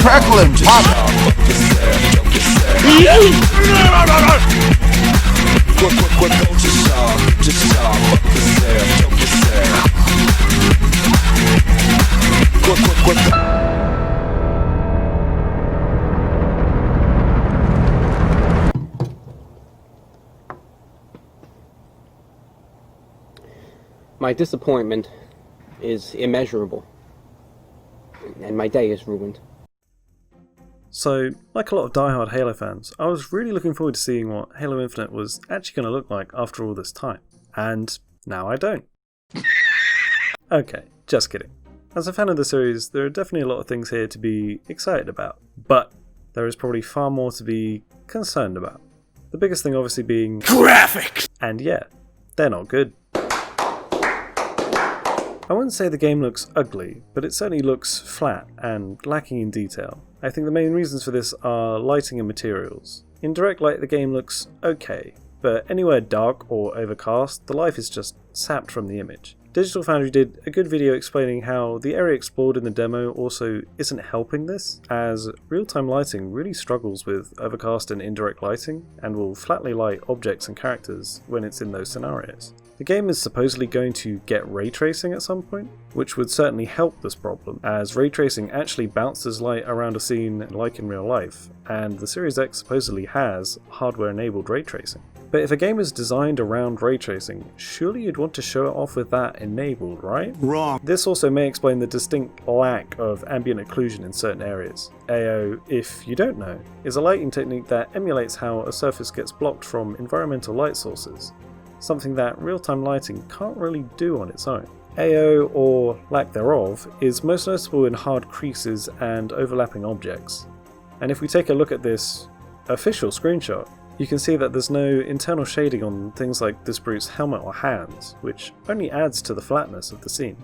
crackling pop. My disappointment is immeasurable, and my day is ruined. So, like a lot of die-hard Halo fans, I was really looking forward to seeing what Halo Infinite was actually going to look like after all this time. And now I don't. Okay, just kidding. As a fan of the series, there are definitely a lot of things here to be excited about, but there is probably far more to be concerned about. The biggest thing obviously being graphics! And yeah, they're not good. I wouldn't say the game looks ugly, but it certainly looks flat and lacking in detail. I think the main reasons for this are lighting and materials. In direct light the game looks okay, but anywhere dark or overcast, the life is just sapped from the image. Digital Foundry did a good video explaining how the area explored in the demo also isn't helping this, as real-time lighting really struggles with overcast and indirect lighting, and will flatly light objects and characters when it's in those scenarios. The game is supposedly going to get ray tracing at some point, which would certainly help this problem, as ray tracing actually bounces light around a scene like in real life, and the Series X supposedly has hardware-enabled ray tracing. But if a game is designed around ray tracing, surely you'd want to show it off with that enabled, right? Wrong. This also may explain the distinct lack of ambient occlusion in certain areas. AO, if you don't know, is a lighting technique that emulates how a surface gets blocked from environmental light sources, something that real-time lighting can't really do on its own. AO, or lack thereof, is most noticeable in hard creases and overlapping objects. And if we take a look at this official screenshot, you can see that there's no internal shading on things like this brute's helmet or hands, which only adds to the flatness of the scene.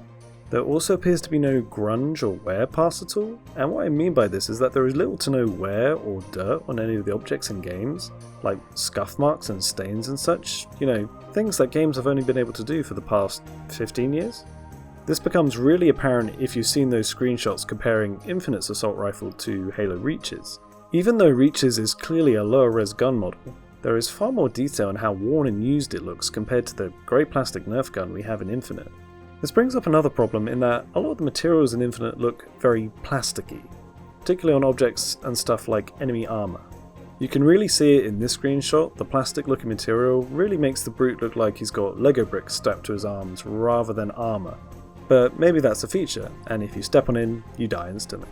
There also appears to be no grunge or wear pass at all, and what I mean by this is that there is little to no wear or dirt on any of the objects in games, like scuff marks and stains and such, things that games have only been able to do for the past 15 years. This becomes really apparent if you've seen those screenshots comparing Infinite's assault rifle to Halo Reach's. Even though Reach's is clearly a lower res gun model, there is far more detail in how worn and used it looks compared to the grey plastic Nerf gun we have in Infinite. This brings up another problem in that a lot of the materials in Infinite look very plasticky, particularly on objects and stuff like enemy armour. You can really see it in this screenshot. The plastic looking material really makes the brute look like he's got Lego bricks strapped to his arms rather than armour. But maybe that's a feature, and if you step on in, you die instantly.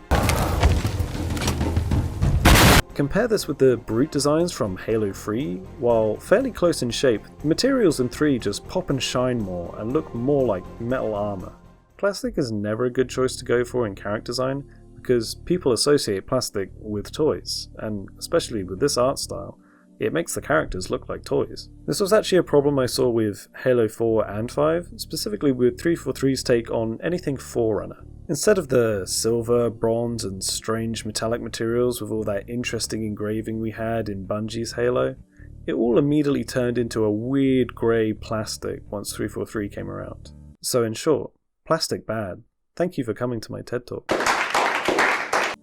Compare this with the brute designs from Halo 3. While fairly close in shape, the materials in 3 just pop and shine more and look more like metal armour. Plastic is never a good choice to go for in character design because people associate plastic with toys, and especially with this art style, it makes the characters look like toys. This was actually a problem I saw with Halo 4 and 5, specifically with 343's take on anything Forerunner. Instead of the silver, bronze, and strange metallic materials with all that interesting engraving we had in Bungie's Halo, it all immediately turned into a weird grey plastic once 343 came around. So in short, plastic bad. Thank you for coming to my TED Talk.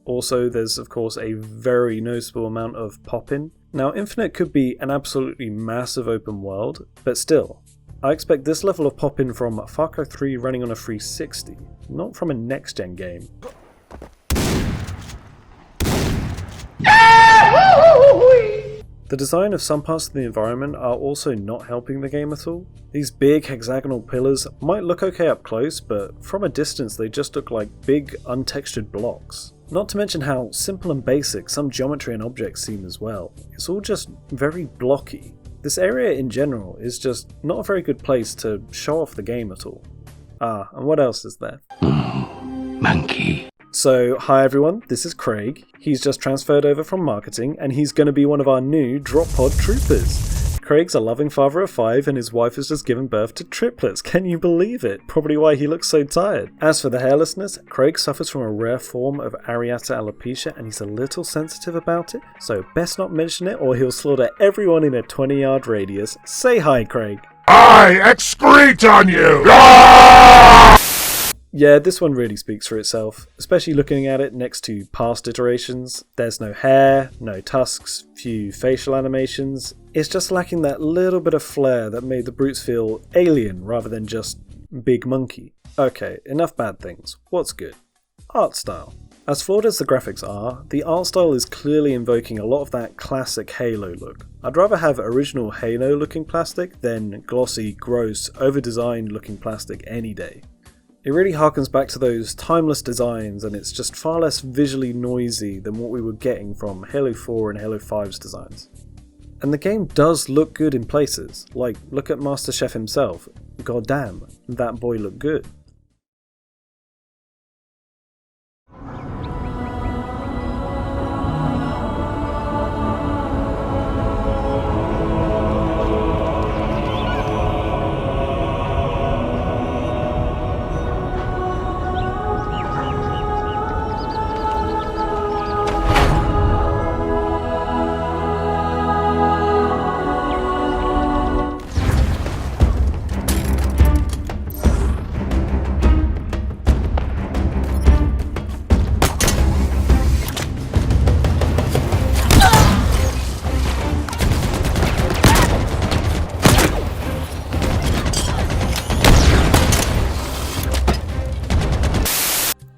Also, there's of course a very noticeable amount of pop-in. Now, Infinite could be an absolutely massive open world, but still, I expect this level of pop-in from Far Cry 3 running on a 360, not from a next-gen game. The design of some parts of the environment are also not helping the game at all. These big hexagonal pillars might look okay up close, but from a distance they just look like big untextured blocks. Not to mention how simple and basic some geometry and objects seem as well. It's all just very blocky. This area in general is just not a very good place to show off the game at all. And what else is there? Monkey. So, hi everyone, this is Craig. He's just transferred over from marketing, and he's going to be one of our new Drop Pod troopers. Craig's a loving father of 5, and his wife has just given birth to triplets. Can you believe it? Probably why he looks so tired. As for the hairlessness, Craig suffers from a rare form of areata alopecia, and he's a little sensitive about it, so best not mention it or he'll slaughter everyone in a 20-yard radius. Say hi, Craig. I excrete on you! Yeah, this one really speaks for itself, especially looking at it next to past iterations. There's no hair, no tusks, few facial animations. It's just lacking that little bit of flair that made the brutes feel alien rather than just big monkey. Okay, enough bad things. What's good? Art style. As flawed as the graphics are, the art style is clearly invoking a lot of that classic Halo look. I'd rather have original Halo looking plastic than glossy, gross, over-designed looking plastic any day. It really harkens back to those timeless designs, and it's just far less visually noisy than what we were getting from Halo 4 and Halo 5's designs. And the game does look good in places, like look at Master Chef himself. God damn, that boy looked good.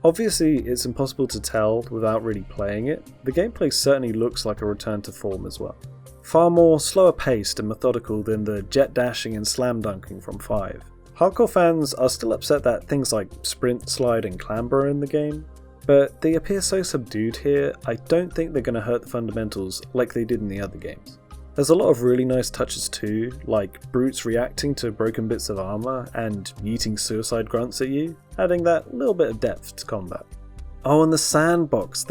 Obviously, it's impossible to tell without really playing it. The gameplay certainly looks like a return to form as well. Far more slower paced and methodical than the jet dashing and slam dunking from 5. Hardcore fans are still upset that things like sprint, slide and clamber are in the game, but they appear so subdued here, I don't think they're going to hurt the fundamentals like they did in the other games. There's a lot of really nice touches too, like brutes reacting to broken bits of armor and yeeting suicide grunts at you, adding that little bit of depth to combat. Oh, and the sandbox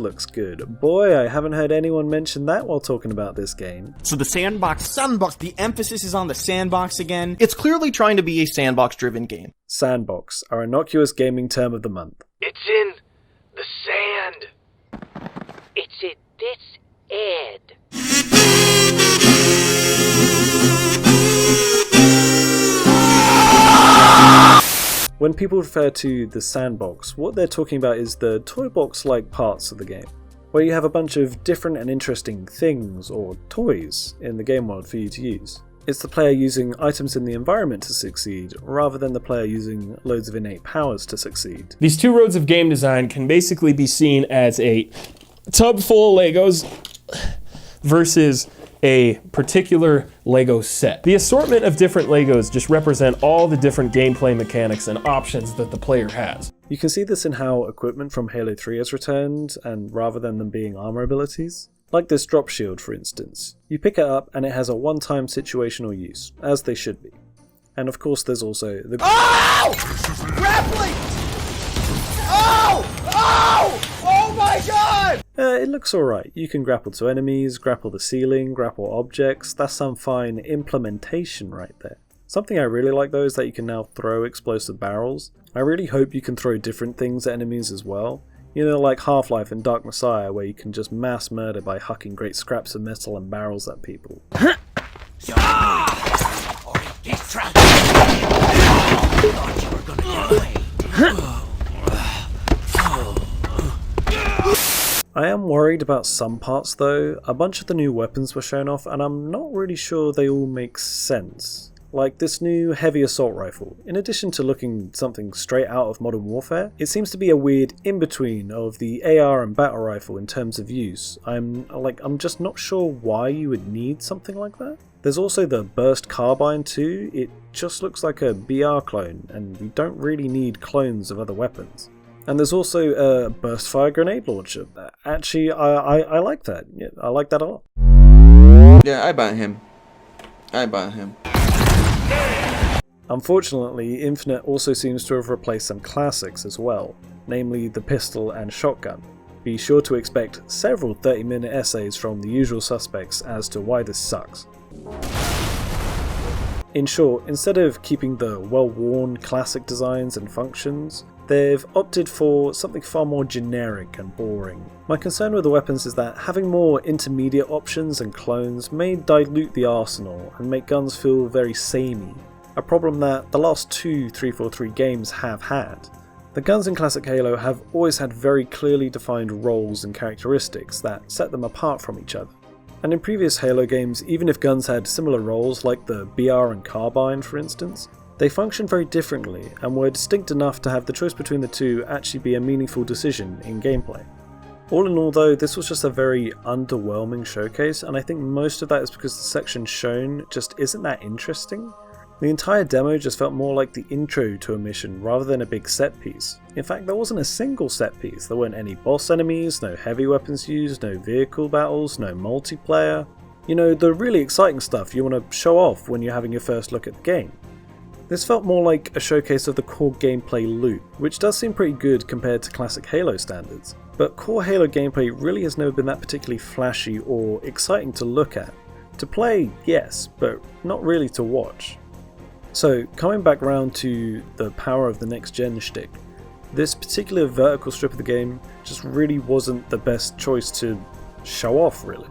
looks good. Boy, I haven't heard anyone mention that while talking about this game. So the sandbox, the emphasis is on the sandbox again. It's clearly trying to be a sandbox-driven game. Sandbox, our innocuous gaming term of the month. It's in the sand. It's in this ad. When people refer to the sandbox, what they're talking about is the toy box-like parts of the game, where you have a bunch of different and interesting things or toys in the game world for you to use. It's the player using items in the environment to succeed, rather than the player using loads of innate powers to succeed. These two roads of game design can basically be seen as a tub full of Legos versus a particular Lego set. The assortment of different Legos just represent all the different gameplay mechanics and options that the player has. You can see this in how equipment from Halo 3 has returned, and rather than them being armor abilities. Like this drop shield, for instance. You pick it up and it has a one-time situational use, as they should be. And of course there's also the... Oh! Grappling! Oh! Oh! Oh my god! It looks alright. You can grapple to enemies, grapple the ceiling, grapple objects. That's some fine implementation right there. Something I really like though is that you can now throw explosive barrels. I really hope you can throw different things at enemies as well. You know, like Half-Life and Dark Messiah, where you can just mass murder by hucking great scraps of metal and barrels at people. I am worried about some parts though. A bunch of the new weapons were shown off and I'm not really sure they all make sense. Like this new heavy assault rifle. In addition to looking something straight out of Modern Warfare, it seems to be a weird in-between of the AR and battle rifle in terms of use. I'm just not sure why you would need something like that. There's also the burst carbine too. It just looks like a BR clone and we don't really need clones of other weapons. And there's also a burst fire grenade launcher. Actually, I like that. Yeah, I like that a lot. Yeah, I buy him. Unfortunately, Infinite also seems to have replaced some classics as well, namely the pistol and shotgun. Be sure to expect several 30-minute essays from the usual suspects as to why this sucks. In short, instead of keeping the well-worn classic designs and functions, they've opted for something far more generic and boring. My concern with the weapons is that having more intermediate options and clones may dilute the arsenal and make guns feel very samey. a problem that the last two 343 games have had. The guns in classic Halo have always had very clearly defined roles and characteristics that set them apart from each other. And in previous Halo games, even if guns had similar roles like the BR and Carbine for instance, they functioned very differently and were distinct enough to have the choice between the two actually be a meaningful decision in gameplay. All in all though, this was just a very underwhelming showcase, and I think most of that is because the section shown just isn't that interesting. The entire demo just felt more like the intro to a mission rather than a big set piece. In fact, there wasn't a single set piece. There weren't any boss enemies, no heavy weapons used, no vehicle battles, no multiplayer. You know, the really exciting stuff you want to show off when you're having your first look at the game. This felt more like a showcase of the core gameplay loop, which does seem pretty good compared to classic Halo standards. But core Halo gameplay really has never been that particularly flashy or exciting to look at. To play, yes, but not really to watch. So, coming back round to the power of the next gen shtick, this particular vertical strip of the game just really wasn't the best choice to show off, really.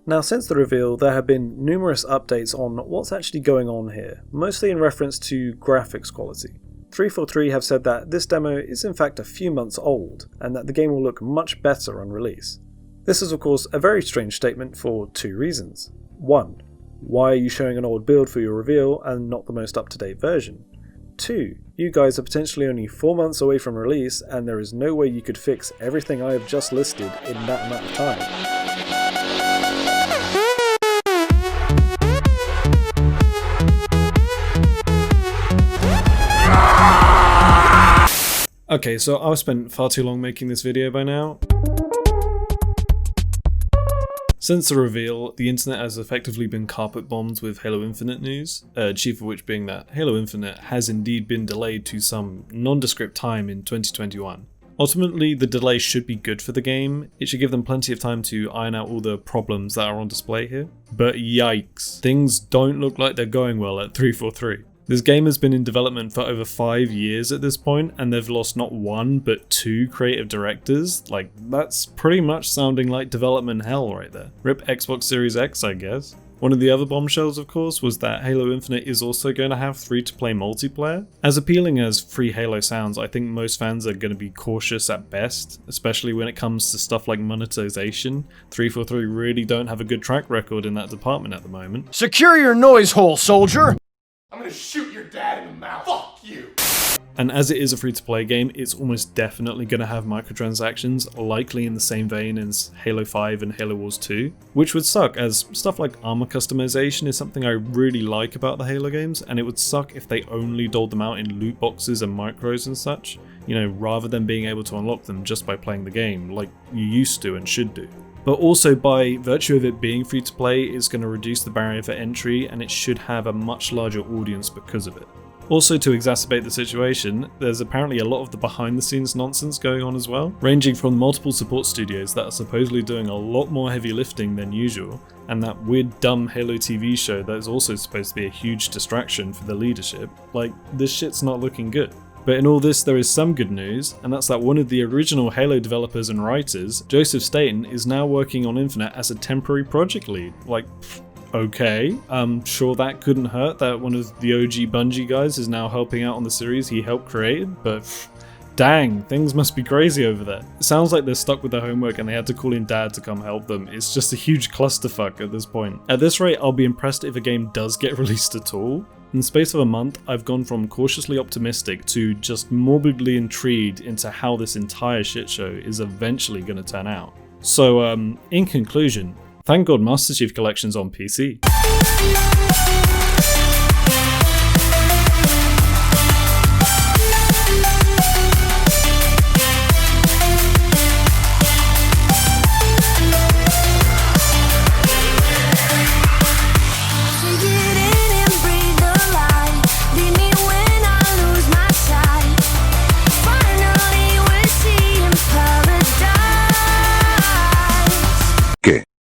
Now, since the reveal, there have been numerous updates on what's actually going on here, mostly in reference to graphics quality. 343 have said that this demo is in fact a few months old, and that the game will look much better on release. This is of course a very strange statement for two reasons. 1. Why are you showing an old build for your reveal and not the most up-to-date version? 2. You guys are potentially only 4 months away from release, and there is no way you could fix everything I have just listed in that amount of time. Okay, so I've spent far too long making this video by now. Since the reveal, the internet has effectively been carpet bombed with Halo Infinite news, chief of which being that Halo Infinite has indeed been delayed to some nondescript time in 2021. Ultimately, the delay should be good for the game. It should give them plenty of time to iron out all the problems that are on display here. But yikes, things don't look like they're going well at 343. This game has been in development for over 5 years at this point, and they've lost not one, but 2 creative directors. Like, that's pretty much sounding like development hell right there. RIP Xbox Series X, I guess. One of the other bombshells, of course, was that Halo Infinite is also going to have free-to-play multiplayer. As appealing as free Halo sounds, I think most fans are going to be cautious at best, especially when it comes to stuff like monetization. 343 really don't have a good track record in that department at the moment. Secure your noise hole, soldier! I'm gonna shoot your dad in the mouth. Fuck you! And as it is a free-to-play game, it's almost definitely going to have microtransactions, likely in the same vein as Halo 5 and Halo Wars 2, which would suck, as stuff like armor customization is something I really like about the Halo games, and it would suck if they only doled them out in loot boxes and micros and such, you know, rather than being able to unlock them just by playing the game, like you used to and should do. But also, by virtue of it being free to play, it's going to reduce the barrier for entry, and it should have a much larger audience because of it. Also, to exacerbate the situation, there's apparently a lot of the behind the scenes nonsense going on as well, ranging from multiple support studios that are supposedly doing a lot more heavy lifting than usual, and that weird dumb Halo TV show that is also supposed to be a huge distraction for the leadership. Like, this shit's not looking good. But in all this, there is some good news, and that's that one of the original Halo developers and writers, Joseph Staten, is now working on Infinite as a temporary project lead. Like, okay, sure that couldn't hurt that one of the OG Bungie guys is now helping out on the series he helped create, but dang, things must be crazy over there. It sounds like they're stuck with their homework and they had to call in Dad to come help them. It's just a huge clusterfuck at this point. At this rate, I'll be impressed if a game does get released at all. In the space of a month, I've gone from cautiously optimistic to just morbidly intrigued into how this entire shit show is eventually going to turn out. So, in conclusion, thank God Master Chief Collection's on PC.